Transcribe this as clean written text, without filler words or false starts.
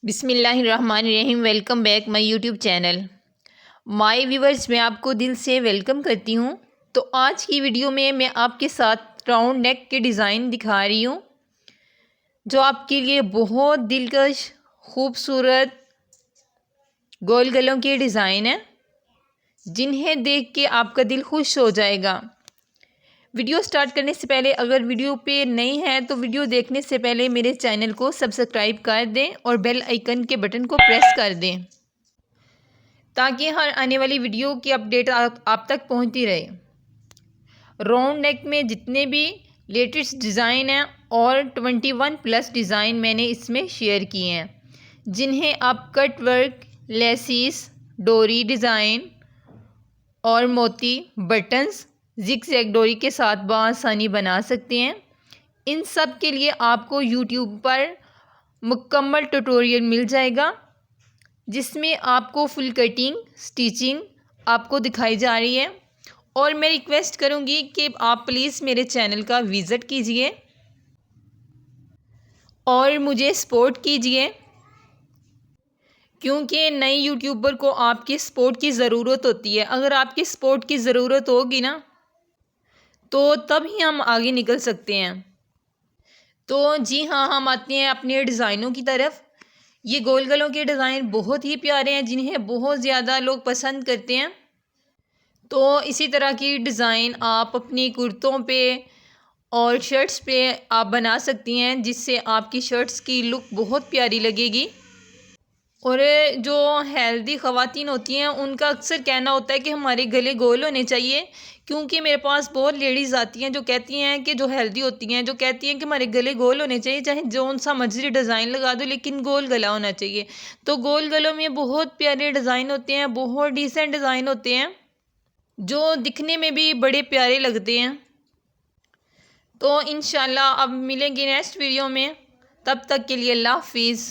बिस्मिल्लाहिर्रहमानिर्रहीम। Welcome back my YouTube channel. My viewers, मैं आपको दिल से वेलकम करती हूँ। तो आज की वीडियो में मैं आपके साथ राउंड नेक के डिज़ाइन दिखा रही हूँ, जो आपके लिए बहुत दिलकश खूबसूरत गोल गलों के डिज़ाइन है, जिन्हें देख के आपका दिल खुश हो जाएगा। वीडियो स्टार्ट करने से पहले अगर वीडियो पे नए हैं तो वीडियो देखने से पहले मेरे चैनल को सब्सक्राइब कर दें और बेल आइकन के बटन को प्रेस कर दें, ताकि हर आने वाली वीडियो की अपडेट आप तक पहुंचती रहे। राउंड नेक में जितने भी लेटेस्ट डिज़ाइन हैं और 21+ डिज़ाइन मैंने इसमें शेयर किए हैं, जिन्हें आप कट वर्क, लेसिस, डोरी डिज़ाइन और मोती बटन्स जिग-जैग डोरी के साथ बआसानी बना सकते हैं। इन सब के लिए आपको यूट्यूब पर मुकम्मल ट्यूटोरियल मिल जाएगा, जिसमें आपको फुल कटिंग स्टिचिंग आपको दिखाई जा रही है। और मैं रिक्वेस्ट करूंगी कि आप प्लीज़ मेरे चैनल का विज़िट कीजिए और मुझे सपोर्ट कीजिए, क्योंकि नए यूट्यूबर को आपकी सपोर्ट की ज़रूरत होती है। अगर आपकी सपोर्ट की ज़रूरत होगी ना, तो तब ही हम आगे निकल सकते हैं। तो जी हाँ, हम आते हैं अपने डिज़ाइनों की तरफ। ये गोल गलों के डिज़ाइन बहुत ही प्यारे हैं, जिन्हें बहुत ज़्यादा लोग पसंद करते हैं। तो इसी तरह की डिज़ाइन आप अपनी कुर्तों पे और शर्ट्स पे आप बना सकती हैं, जिससे आपकी शर्ट्स की लुक बहुत प्यारी लगेगी। और जो हेल्दी ख़वातीन होती हैं, उनका अक्सर कहना होता है कि हमारे गले गोल होने चाहिए, क्योंकि मेरे पास बहुत लेडीज़ आती हैं जो कहती हैं कि जो हेल्दी होती हैं, जो कहती हैं कि हमारे गले गोल होने चाहिए, चाहे जौन सा मर्जी डिज़ाइन लगा दो, लेकिन गोल गला होना चाहिए। तो गोल गलों में बहुत प्यारे डिज़ाइन होते हैं, बहुत डिसेंट डिज़ाइन होते हैं, जो दिखने में भी बड़े प्यारे लगते हैं। तो इंशाल्लाह अब मिलेंगे नेक्स्ट वीडियो में। तब तक के लिए अल्लाह हाफिज़।